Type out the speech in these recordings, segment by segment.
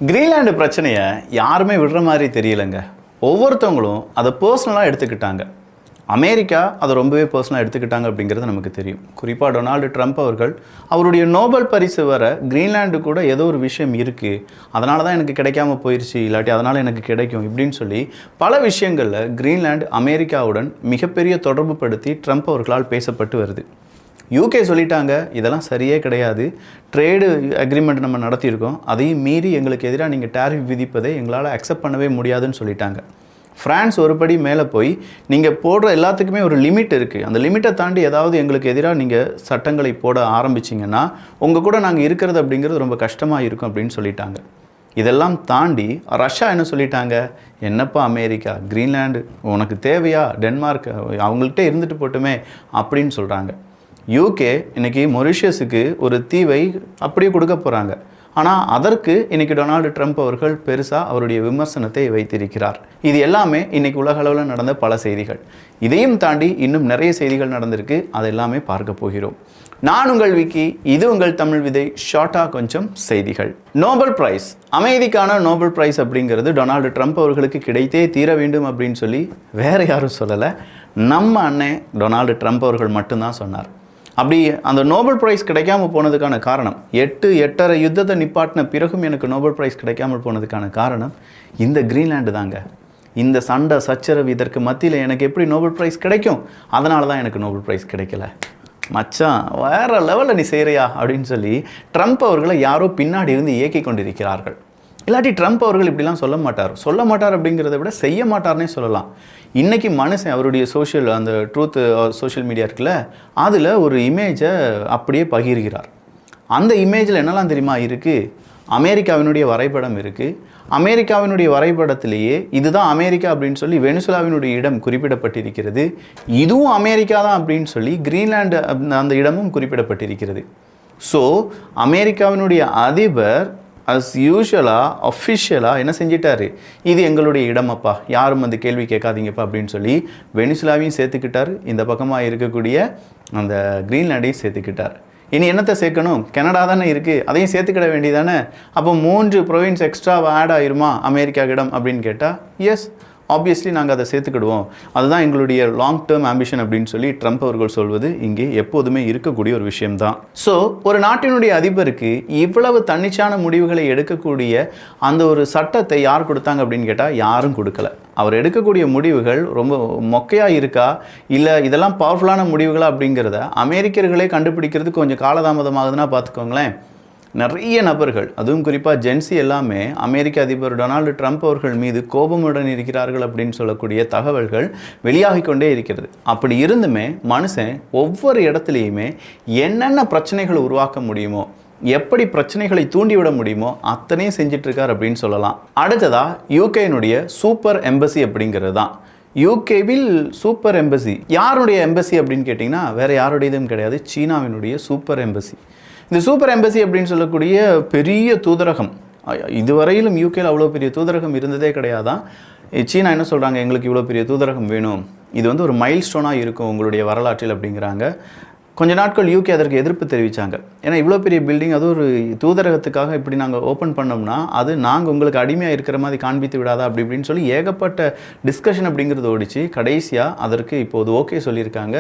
Greenland பிரச்சனையை யாருமே விடுற மாதிரி தெரியலைங்க. ஒவ்வொருத்தவங்களும் அதை பர்சனலாக எடுத்துக்கிட்டாங்க. அமெரிக்கா அதை ரொம்பவே பர்சனலாக எடுத்துக்கிட்டாங்க அப்படிங்கிறது நமக்கு தெரியும். குறிப்பாக டொனால்டு ட்ரம்ப் அவர்கள் அவருடைய நோபல் பரிசு வர கிரீன்லாண்டு கூட ஏதோ ஒரு விஷயம் இருக்குது, அதனால தான் எனக்கு கிடைக்காம போயிடுச்சு, இல்லாட்டி அதனால் எனக்கு கிடைக்கும் இப்படின்னு சொல்லி பல விஷயங்களில் கிரீன்லாந்து அமெரிக்காவுடன் மிகப்பெரிய தொடர்பு படுத்தி ட்ரம்ப் அவர்களால் பேசப்பட்டு வருது. யூகே சொல்லிட்டாங்க இதெல்லாம் சரியே கிடையாது, ட்ரேடு அக்ரிமெண்ட் நம்ம நடத்தியிருக்கோம், அதையும் மீறி எங்களுக்கு எதிராக நீங்கள் டேரிஃப் விதிப்பதை எங்களால் அக்செப்ட் பண்ணவே முடியாதுன்னு சொல்லிட்டாங்க. ஃப்ரான்ஸ் ஒரு படி மேலே போய் நீங்கள் போடுற எல்லாத்துக்குமே ஒரு லிமிட் இருக்குது, அந்த லிமிட்டை தாண்டி ஏதாவது எங்களுக்கு எதிராக நீங்கள் சட்டங்களை போட ஆரம்பிச்சிங்கன்னா உங்கள் கூட நாங்கள் இருக்கிறது அப்படிங்கிறது ரொம்ப கஷ்டமாக இருக்கும் அப்படின்னு சொல்லிட்டாங்க. இதெல்லாம் தாண்டி ரஷ்யா என்ன சொல்லிட்டாங்க, என்னப்பா அமெரிக்கா, கிரீன்லாண்டு உனக்கு தேவையா, டென்மார்க் அவங்கள்ட்ட இருந்துட்டு போட்டுமே அப்படின்னு சொல்கிறாங்க. யூகே இன்றைக்கி மொரிஷியஸுக்கு ஒரு தீவை அப்படியே கொடுக்க போகிறாங்க. ஆனால் அதற்கு இன்றைக்கி டொனால்டு ட்ரம்ப் அவர்கள் பெருசாக அவருடைய விமர்சனத்தை வைத்திருக்கிறார். இது எல்லாமே இன்றைக்கி உலக அளவில் நடந்த பல செய்திகள். இதையும் தாண்டி இன்னும் நிறைய செய்திகள் நடந்திருக்கு, அது எல்லாமே பார்க்க போகிறோம். நான் உங்கள் விக்கி, இது உங்கள் தமிழ் விதை. ஷார்ட்டாக கொஞ்சம் செய்திகள். நோபல் பிரைஸ், அமைதிக்கான நோபல் பிரைஸ் அப்படிங்கிறது டொனால்டு ட்ரம்ப் அவர்களுக்கு கிடைத்தே தீர வேண்டும் அப்படின்னு சொல்லி வேறு யாரும் சொல்லலை, நம்ம அண்ணன் டொனால்டு ட்ரம்ப் அவர்கள் மட்டும்தான் சொன்னார். அப்படி அந்த நோபல் பிரைஸ் கிடைக்காமல் போனதுக்கான காரணம், 8.5 யுத்தத்தை நிப்பாட்டின பிறகும் எனக்கு நோபல் பிரைஸ் கிடைக்காமல் போனதுக்கான காரணம் இந்த கிரீன்லாண்டு தாங்க. இந்த சண்டை சச்சரவு இதற்கு மத்தியில் எனக்கு எப்படி நோபல் பிரைஸ் கிடைக்கும், அதனால தான் எனக்கு நோபல் பிரைஸ் கிடைக்கல. மச்சான் வேறு லெவலில் நீ செய்கிறியா அப்படின்னு சொல்லி ட்ரம்ப் அவர்களை யாரோ பின்னாடி இருந்து இயக்கி கொண்டிருக்கிறார்கள். இல்லாட்டி ட்ரம்ப் அவர்கள் இப்படிலாம் சொல்ல மாட்டார் அப்படிங்கிறத விட செய்ய மாட்டார்னே சொல்லலாம். இன்றைக்கி மனுஷன் அவருடைய அந்த ட்ரூத் சோஷியல் மீடியா இருக்குல்ல, அதில் ஒரு இமேஜை அப்படியே பகிர்கிறார். அந்த இமேஜில் என்னெல்லாம் தெரியுமா இருக்குது, அமெரிக்காவினுடைய வரைபடம் இருக்குது. அமெரிக்காவினுடைய வரைபடத்திலேயே இதுதான் அமெரிக்கா அப்படின்னு சொல்லி வெனிசுலாவினுடைய இடம் குறிப்பிடப்பட்டிருக்கிறது. இதுவும் அமெரிக்கா தான் அப்படின்னு சொல்லி கிரீன்லாண்டு அந்த இடமும் குறிப்பிடப்பட்டிருக்கிறது. ஸோ அமெரிக்காவினுடைய அதிபர் அஸ் யூஷுவலாக அஃபிஷியலாக என்ன செஞ்சிட்டாரு, இது எங்களுடைய இடமப்பா, யாரும் வந்து கேள்வி கேட்காதீங்கப்பா அப்படின்னு சொல்லி வெனிசுலாவையும் சேர்த்துக்கிட்டார், இந்த பக்கமாக இருக்கக்கூடிய அந்த கிரீன்லாண்டையும் சேர்த்துக்கிட்டார். இனி என்னத்தை சேர்க்கணும், கனடா தானே இருக்குது, அதையும் சேர்த்துக்கிட வேண்டியதானே. அப்போ 3 ப்ரொவின்ஸ் எக்ஸ்ட்ரா ஆட் ஆயிருமா அமெரிக்கா இடம் அப்படின்னு கேட்டால் எஸ், ஆப்வியஸ்லி நாங்கள் அதை சேர்த்துக்கிடுவோம், அதுதான் எங்களுடைய லாங் டேர்ம் ஆம்பிஷன் அப்படின்னு சொல்லி ட்ரம்ப் அவர்கள் சொல்வது இங்கே எப்போதுமே இருக்கக்கூடிய ஒரு விஷயம்தான். ஸோ ஒரு நாட்டினுடைய அதிபருக்கு இவ்வளவு தன்னிச்சான முடிவுகளை எடுக்கக்கூடிய அந்த ஒரு சட்டத்தை யார் கொடுத்தாங்க அப்படின்னு கேட்டால் யாரும் கொடுக்கல. அவர் எடுக்கக்கூடிய முடிவுகள் ரொம்ப மொக்கையாக இருக்கா, இல்லை இதெல்லாம் பவர்ஃபுல்லான முடிவுகளா அப்படிங்கிறத அமெரிக்கர்களே கண்டுபிடிக்கிறது கொஞ்சம் காலதாமதமாகுதுன்னா பார்த்துக்கோங்களேன். நிறைய நபர்கள், அதுவும் குறிப்பாக ஜென்சி எல்லாமே அமெரிக்க அதிபர் டொனால்டு ட்ரம்ப் அவர்கள் மீது கோபமுடன் இருக்கிறார்கள் அப்படின்னு சொல்லக்கூடிய தகவல்கள் வெளியாகி கொண்டே இருக்கிறது. அப்படி இருந்துமே மனுஷன் ஒவ்வொரு இடத்துலையுமே என்னென்ன பிரச்சனைகளை உருவாக்க முடியுமோ, எப்படி பிரச்சனைகளை தூண்டிவிட முடியுமோ அத்தனையும் செஞ்சிட்ருக்கார் அப்படின்னு சொல்லலாம். அடுத்ததாக யூகேனுடைய சூப்பர் எம்பசி அப்படிங்கிறது தான். யூகேவில் சூப்பர் எம்பசி, யாருடைய எம்பசி அப்படின்னு கேட்டிங்கன்னா வேறு யாருடையதும் கிடையாது, சீனாவினுடைய சூப்பர் எம்பசி. இந்த சூப்பர் எம்பசி அப்படின்னு சொல்லக்கூடிய பெரிய தூதரகம், இதுவரையிலும் யூகேயில் அவ்வளோ பெரிய தூதரகம் இருந்ததே கிடையாதான். சீனா என்ன சொல்கிறாங்க, எங்களுக்கு இவ்வளோ பெரிய தூதரகம் வேணும், இது வந்து ஒரு மைல் ஸ்டோனாக இருக்கும் உங்களுடைய வரலாற்றில் அப்படிங்கிறாங்க. கொஞ்ச நாட்கள் யூகே அதற்கு எதிர்ப்பு தெரிவித்தாங்க. ஏன்னா இவ்வளோ பெரிய பில்டிங், அது ஒரு தூதரகத்துக்காக இப்படி நாங்கள் ஓப்பன் பண்ணோம்னா அது நாங்கள் உங்களுக்கு அடிமையாக இருக்கிற மாதிரி காண்பித்து விடாதா அப்படி இப்படின்னு சொல்லி ஏகப்பட்ட டிஸ்கஷன் அப்படிங்கிறது ஓடிச்சு. கடைசியாக அதற்கு இப்போது ஓகே சொல்லியிருக்காங்க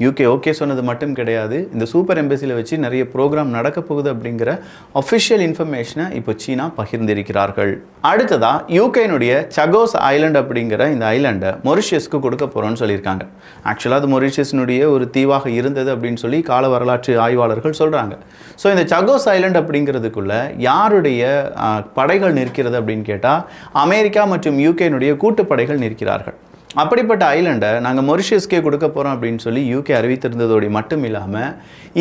யூகே ஓகே சொன்னது மட்டும் கிடையாது, இந்த சூப்பர் எம்பசியில் வச்சு நிறைய ப்ரோக்ராம் நடக்க போகுது அப்படிங்கிற அஃபிஷியல் இன்ஃபர்மேஷனை இப்போ சீனா பகிர்ந்திருக்கிறார்கள். அடுத்ததாக யூகேனுடைய சகோஸ் ஐலண்ட் அப்படிங்கிற இந்த ஐலண்டை மொரிஷியஸ்க்கு கொடுக்க போகிறோன்னு சொல்லியிருக்காங்க. ஆக்சுவலாக அது மொரிஷியஸினுடைய ஒரு தீவாக இருந்தது அப்படின்னு சொல்லி கால வரலாற்று ஆய்வாளர்கள் சொல்கிறாங்க. ஸோ இந்த சகோஸ் ஐலண்ட் அப்படிங்கிறதுக்குள்ளே யாருடைய படைகள் நிற்கிறது அப்படின்னு கேட்டால் அமெரிக்கா மற்றும் யூகேனுடைய கூட்டுப்படைகள் நிற்கிறார்கள். அப்படிப்பட்ட ஐலண்டை நாங்கள் மொரிஷியஸ்கே கொடுக்க போகிறோம் அப்படின்னு சொல்லி யூகே அறிவித்திருந்ததோடு மட்டும் இல்லாமல்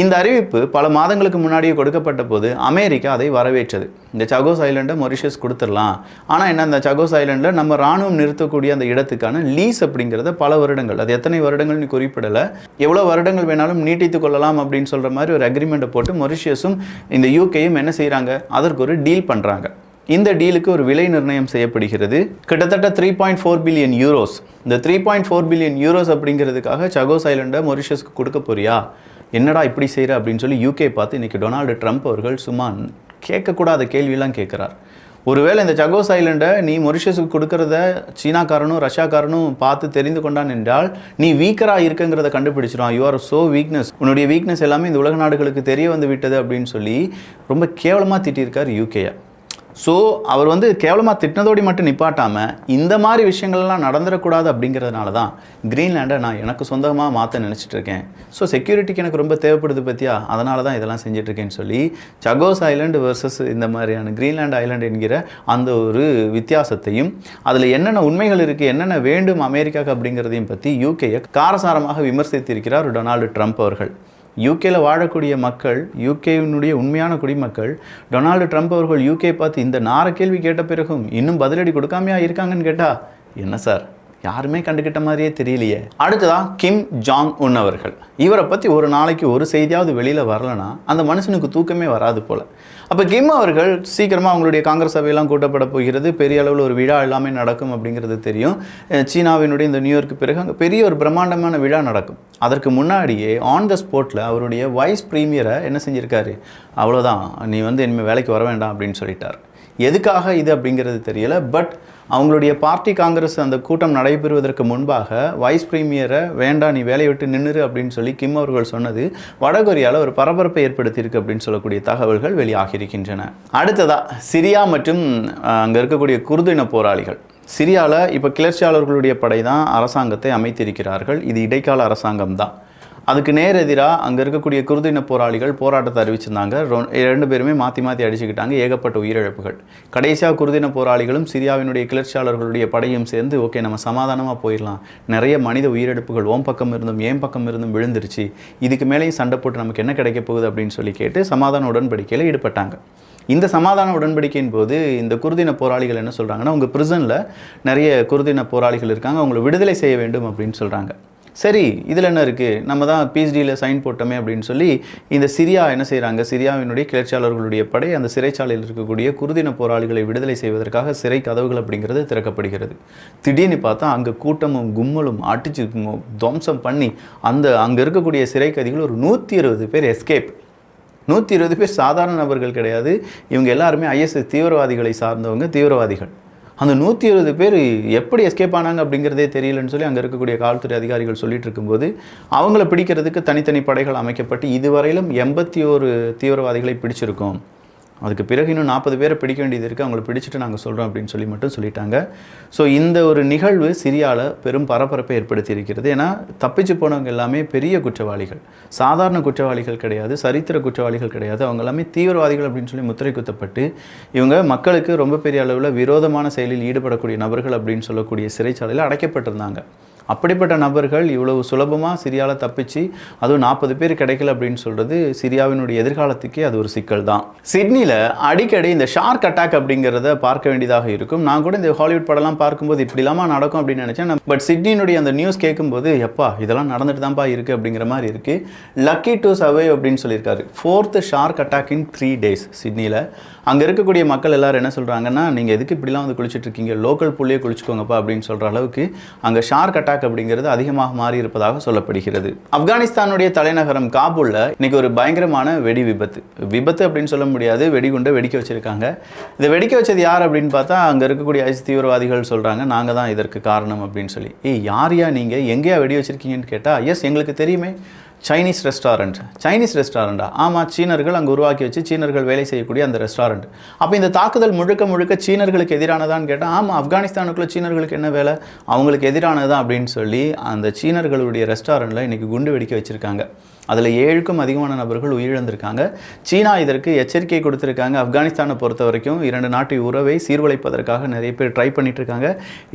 இந்த அறிவிப்பு பல மாதங்களுக்கு முன்னாடியே கொடுக்கப்பட்ட போது அமெரிக்கா அதை வரவேற்றது. இந்த சகோஸ் ஐலண்டை மொரிஷியஸ் கொடுத்துடலாம், ஆனால் என்ன, அந்த சகோஸ் ஐலண்டில் நம்ம இராணுவம் நிறுத்தக்கூடிய அந்த இடத்துக்கான லீஸ் அப்படிங்கிறத பல வருடங்கள், அது எத்தனை வருடங்கள்னு குறிப்பிடலை, எவ்வளோ வருடங்கள் வேணாலும் நீட்டித்து கொள்ளலாம் அப்படின்னு சொல்கிற மாதிரி ஒரு அக்ரிமெண்ட்டை போட்டு மொரிஷியஸும் இந்த யூகேயும் என்ன செய்கிறாங்க, அதற்கு ஒரு டீல் பண்ணுறாங்க. இந்த டீலுக்கு ஒரு விலை நிர்ணயம் செய்யப்படுகிறது, கிட்டத்தட்ட 3.4 பில்லியன் யூரோஸ். இந்த 3.4 பில்லியன் யூரோஸ் அப்படிங்கிறதுக்காக சகோஸ் ஐலண்டை மொரிஷியஸ்க்கு கொடுக்க போறியா, என்னடா இப்படி செய்கிற அப்படின்னு சொல்லி யூகே பார்த்து இன்றைக்கி டொனால்டு ட்ரம்ப் அவர்கள் சும்மா கேட்கக்கூடாத கேள்வியெல்லாம் கேட்குறார். ஒருவேளை இந்த சகோஸ் ஐலண்டை நீ மொரிஷியஸுக்கு கொடுக்கறத சீனாக்காரனும் ரஷ்யாக்காரனும் பார்த்து தெரிந்து கொண்டான் என்றால் நீ வீக்கராக இருக்குங்கிறத கண்டுபிடிச்சிடும். யூ ஆர் ஸோ வீக்னஸ், உன்னுடைய வீக்னஸ் எல்லாமே இந்த உலக நாடுகளுக்கு தெரிய வந்து விட்டது அப்படின்னு சொல்லி ரொம்ப கேவலமாக திட்டியிருக்கார் யூகேயை. ஸோ அவர் வந்து கேவலமாக திட்டினதோடு மட்டும் நிப்பாட்டாமல் இந்த மாதிரி விஷயங்கள்லாம் நடந்துடக்கூடாது அப்படிங்கிறதுனால தான் கிரீன்லாண்டை நான் எனக்கு சொந்தமாக மாற்ற நினச்சிட்டு இருக்கேன். ஸோ செக்யூரிட்டிக்கு எனக்கு ரொம்ப தேவைப்படுது பற்றியா, அதனால தான் இதெல்லாம் செஞ்சிட்ருக்கேன்னு சொல்லி சகோஸ் ஐலண்டு வர்சஸ் இந்த மாதிரியான கிரீன்லாண்ட் ஐலண்ட் என்கிற அந்த ஒரு வித்தியாசத்தையும் அதில் என்னென்ன உண்மைகள் இருக்குது, என்னென்ன வேண்டும் அமெரிக்காவுக்கு அப்படிங்கிறதையும் பற்றி யூகேயை காரசாரமாக விமர்சித்திருக்கிறார் டொனால்டு ட்ரம்ப் அவர்கள். யூகேல வாழக்கூடிய மக்கள், யூகேவினுடைய உண்மையான குடிமக்கள் டொனால்டு ட்ரம்ப் அவர்கள் யூகே பார்த்து இந்த நார கேள்வி கேட்ட பிறகும் இன்னும் பதிலடி கொடுக்காமையா இருக்காங்கன்னு கேட்டால் என்ன சார், யாருமே கண்டுக்கிட்ட மாதிரியே தெரியலையே. அடுத்ததான் கிம் ஜாங் உன் அவர்கள். இவரை பற்றி ஒரு நாளைக்கு ஒரு செய்தியாவது வெளியில் வரலன்னா அந்த மனுஷனுக்கு தூக்கமே வராது போல். அப்போ கிம் அவர்கள் சீக்கிரமாக அவங்களுடைய காங்கிரஸ் சபையெல்லாம் கூட்டப்பட போகிறது, பெரிய அளவில் ஒரு விழா எல்லாமே நடக்கும் அப்படிங்கிறது தெரியும். சீனாவினுடைய இந்த நியூயார்க்கு பிறகு அங்கே பெரிய ஒரு பிரம்மாண்டமான விழா நடக்கும். அதற்கு முன்னாடியே ஆன் த ஸ்பாட்டில் அவருடைய வைஸ் ப்ரீமியரை என்ன செஞ்சுருக்காரு, அவ்வளோதான் நீ வந்து இனிமேல் வேலைக்கு வர வேண்டாம் அப்படின்னு சொல்லிட்டார். எதுக்காக இது அப்படிங்கிறது தெரியல. பட் அவங்களுடைய பார்ட்டி காங்கிரஸ் அந்த கூட்டம் நடைபெறுவதற்கு முன்பாக வைஸ் பிரீமியரை வேண்டாம் நீ வேலையை விட்டு நின்றுரு அப்படின்னு சொல்லி கிம் அவர்கள் சொன்னது வடகொரியாவில் ஒரு பரபரப்பை ஏற்படுத்தியிருக்கு அப்படின்னு சொல்லக்கூடிய தகவல்கள் வெளியாகியிருக்கின்றன. அடுத்ததாக சிரியா மற்றும் அங்கே இருக்கக்கூடிய குர்து இன போராளிகள். சிரியாவில் இப்போ கிளர்ச்சியாளர்களுடைய படை தான் அரசாங்கத்தை அமைத்திருக்கிறார்கள். இது இடைக்கால அரசாங்கம் தான். அதுக்கு நேரெதிராக அங்கே இருக்கக்கூடிய குர்தின போராளிகள் போராட்டத்தை அறிவிச்சிருந்தாங்க. ரெண்டு பேருமே மாற்றி மாற்றி அடிச்சுக்கிட்டாங்க. ஏகப்பட்ட உயிரிழப்புகள். கடைசியாக குர்தின போராளிகளும் சிரியாவினுடைய கிளர்ச்சியாளர்களுடைய படையும் சேர்ந்து ஓகே நம்ம சமாதானமாக போயிடலாம், நிறைய மனித உயிரிழப்புகள் ஓம் பக்கம் இருந்தும் ஏன் பக்கம் இருந்தும் விழுந்துருச்சு, இதுக்கு மேலேயும் சண்டை போட்டு நமக்கு என்ன கிடைக்க போகுது அப்படின்னு சொல்லி கேட்டு சமாதான உடன்படிக்கையில் ஈடுபட்டாங்க. இந்த சமாதான உடன்படிக்கையின் போது இந்த குர்தின போராளிகள் என்ன சொல்கிறாங்கன்னா, உங்கள் பிரிசனில் நிறைய குர்தின போராளிகள் இருக்காங்க, அவங்களை விடுதலை செய்ய வேண்டும் அப்படின்னு சொல்கிறாங்க. சரி இதில் என்ன இருக்குது, நம்ம தான் பிஎச்டியில் சைன் போட்டோமே அப்படின்னு சொல்லி இந்த சிரியா என்ன செய்கிறாங்க, சிரியாவினுடைய கிளர்ச்சியாளர்களுடைய படை அந்த சிறைச்சாலையில் இருக்கக்கூடிய குர்தின போராளிகளை விடுதலை செய்வதற்காக சிறை கதவுகள் அப்படிங்கிறது திறக்கப்படுகிறது. திடீர்னு பார்த்தா அங்கே கூட்டமும் கும்மலும் அடிச்சு துவம்சம் பண்ணி அங்கே இருக்கக்கூடிய சிறை கைதிகள் ஒரு 120 பேர் எஸ்கேப். 120 பேர் சாதாரண நபர்கள் கிடையாது, இவங்க எல்லாருமே ஐஎஸ்எஸ் தீவிரவாதிகளை சார்ந்தவங்க, தீவிரவாதிகள். அந்த 120 பேர் எப்படி எஸ்கேப் ஆனாங்க அப்படிங்கிறதே தெரியலன்னு சொல்லி அங்கே இருக்கக்கூடிய காவல்துறை அதிகாரிகள் சொல்லிட்டு இருக்கும்போது அவங்கள பிடிக்கிறதுக்கு தனித்தனி படைகள் அமைக்கப்பட்டு இதுவரையிலும் 81 தீவிரவாதிகளை பிடிச்சிருக்கோம். அதுக்கு பிறகு இன்னும் 40 பேரை பிடிக்க வேண்டியது இருக்குது, அவங்கள பிடிச்சிட்டு நாங்கள் சொல்கிறோம் அப்படின்னு சொல்லி மட்டும் சொல்லிட்டாங்க. ஸோ இந்த ஒரு நிகழ்வு சிரியாவில் பெரும் பரபரப்பை ஏற்படுத்தி இருக்கிறது. ஏன்னா தப்பிச்சு போனவங்க எல்லாமே பெரிய குற்றவாளிகள், சாதாரண குற்றவாளிகள் கிடையாது, சரித்திர குற்றவாளிகள் கிடையாது, அவங்க எல்லாமே தீவிரவாதிகள் அப்படின்னு சொல்லி முத்திரை குத்தப்பட்டு இவங்க மக்களுக்கு ரொம்ப பெரிய அளவில் விரோதமான செயலில் ஈடுபடக்கூடிய நபர்கள் அப்படின்னு சொல்லக்கூடிய சிறைச்சாலையில் அடைக்கப்பட்டிருந்தாங்க. அப்படிப்பட்ட நபர்கள் இவ்வளவு சுலபமாக சிரியாவில் தப்பிச்சு அதுவும் 40 பேர் கிடைக்கல அப்படின்னு சொல்கிறது சிரியாவினுடைய எதிர்காலத்துக்கே அது ஒரு சிக்கல் தான். சிட்னியில் அடிக்கடி இந்த ஷார்க் அட்டாக் அப்படிங்கிறத பார்க்க வேண்டியதாக இருக்கும். நான் கூட இந்த ஹாலிவுட் படம்லாம் பார்க்கும்போது இப்படி இல்லாமல் நடக்கும் அப்படின்னு நினச்சேன். பட் சிட்னியினுடைய அந்த நியூஸ் கேட்கும்போது எப்பா இதெல்லாம் நடந்துட்டு தான்ப்பா இருக்குது அப்படிங்கிற மாதிரி இருக்குது. லக்கி டு சர்வே அப்படின்னு சொல்லியிருக்காரு. 4th ஷார்க் அட்டாக் இன் 3 days சிட்னியில். அங்கே இருக்கக்கூடிய மக்கள் எல்லாரும் என்ன சொல்கிறாங்கன்னா, நீங்கள் எதுக்கு இப்படிலாம் வந்து குளிச்சுட்டு இருக்கீங்க, லோக்கல் புள்ளியே குளிச்சுக்கோங்கப்பா அப்படின்னு சொல்கிற அளவுக்கு அங்கே ஷார்க் அட்டாக் அப்படிங்கிறது அதிகமாக மாறி இருப்பதாக சொல்லப்படுகிறது. ஆப்கானிஸ்தானுடைய தலைநகரம் காபூலில் இன்னைக்கு ஒரு பயங்கரமான வெடி விபத்து அப்படின்னு சொல்ல முடியாது, வெடிகுண்டை வெடிக்க வச்சிருக்காங்க. இதை வெடிக்க வச்சது யார் அப்படின்னு பார்த்தா அங்கே இருக்கக்கூடிய ஐஎஸ் தீவிரவாதிகள் சொல்கிறாங்க நாங்கள் தான் இதற்கு காரணம் அப்படின்னு சொல்லி. யாரையா நீங்கள் எங்கேயா வெடி வச்சிருக்கீங்கன்னு கேட்டால் எஸ் எங்களுக்கு தெரியுமே, சைனீஸ் ரெஸ்டாரண்ட்டா? ஆமாம், சீனர்கள் அங்கே உருவாக்கி வச்சு சீனர்கள் வேலை செய்யக்கூடிய அந்த ரெஸ்டாரண்ட். அப்போ இந்த தாக்குதல் முழுக்க சீனர்களுக்கு எதிரானதான்னு கேட்டால் ஆமாம், ஆப்கானிஸ்தானுக்குள்ளே சீனர்களுக்கு என்ன வேலை, அவங்களுக்கு எதிரானதான் அப்படின்னு சொல்லி அந்த சீனர்களுடைய ரெஸ்டாரண்ட்டில் இன்றைக்கி குண்டு வெடிக்க வச்சுருக்காங்க. அதில் 7க்கும் அதிகமான நபர்கள் உயிரிழந்திருக்காங்க. சீனா இதற்கு எச்சரிக்கை கொடுத்துருக்காங்க. ஆப்கானிஸ்தானை பொறுத்த வரைக்கும் 2 நாட்டு உறவை சீர்குலைப்பதற்காக நிறைய பேர் ட்ரை பண்ணிட்டு இருக்காங்க.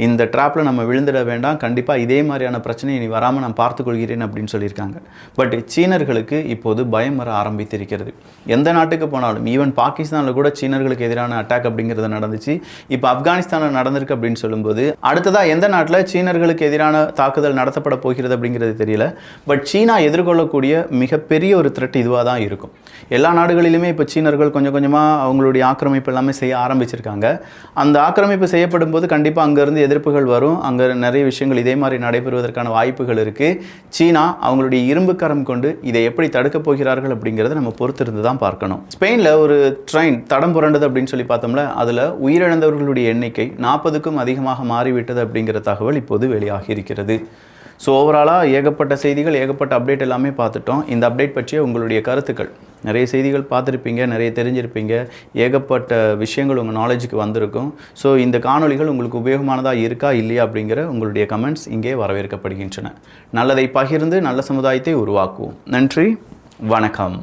இந்த ட்ராப்பில் நம்ம விழுந்துட வேண்டாம், கண்டிப்பாக இதே மாதிரியான பிரச்சனை இனி வராமல் நான் பார்த்துக்கொள்கிறேன் அப்படின்னு சொல்லியிருக்காங்க. பட் சீனர்களுக்கு இப்போது பயம் வர ஆரம்பித்திருக்கிறது. எந்த நாட்டுக்கு போனாலும், ஈவன் பாகிஸ்தானில் கூட சீனர்களுக்கு எதிரான அட்டாக் அப்படிங்கிறது நடந்துச்சு. இப்போ ஆப்கானிஸ்தானில் நடந்திருக்கு அப்படின்னு சொல்லும்போது அடுத்ததாக எந்த நாட்டில் சீனர்களுக்கு எதிரான தாக்குதல் நடத்தப்பட போகிறது அப்படிங்கிறது தெரியல. பட் சீனா எதிர்கொள்ளக்கூடிய மிகப்பெரிய ஒரு த்ரெட் இதுவாக தான் இருக்கும். எல்லா நாடுகளிலுமே இப்போ சீனர்கள் கொஞ்சம் கொஞ்சமாக அவங்களுடைய ஆக்கிரமிப்பு எல்லாமே செய்ய ஆரம்பிச்சிருக்காங்க. அந்த ஆக்கிரமிப்பு செய்யப்படும் போது கண்டிப்பாக அங்கேருந்து எதிர்ப்புகள் வரும். அங்கே நிறைய விஷயங்கள் இதே மாதிரி நடைபெறுவதற்கான வாய்ப்புகள் இருக்குது. சீனா அவங்களுடைய இரும்பு கரம் கொண்டு இதை எப்படி தடுக்கப் போகிறார்கள் அப்படிங்கிறத நம்ம பொறுத்திருந்து தான் பார்க்கணும். ஸ்பெயினில் ஒரு ட்ரெயின் தடம் புரண்டது அப்படின்னு சொல்லி பார்த்தோம்ல, அதில் உயிரிழந்தவர்களுடைய எண்ணிக்கை 40க்கும் அதிகமாக மாறிவிட்டது அப்படிங்கிற தகவல் இப்போது வெளியாகி இருக்கிறது. ஸோ ஓவராலாக ஏகப்பட்ட செய்திகள், ஏகப்பட்ட அப்டேட் எல்லாமே பார்த்துட்டோம். இந்த அப்டேட் பற்றிய உங்களுடைய கருத்துக்கள், நிறைய செய்திகள் பார்த்துருப்பீங்க, நிறைய தெரிஞ்சிருப்பீங்க, ஏகப்பட்ட விஷயங்கள் உங்கள் நாலேஜுக்கு வந்திருக்கும். ஸோ இந்த காணொலிகள் உங்களுக்கு உபயோகமானதாக இருக்கா இல்லையா அப்படிங்கிற உங்களுடைய கமெண்ட்ஸ் இங்கே வரவேற்கப்படுகின்றன. நல்லதை பகிர்ந்து நல்ல சமுதாயத்தை உருவாக்குவோம். நன்றி, வணக்கம்.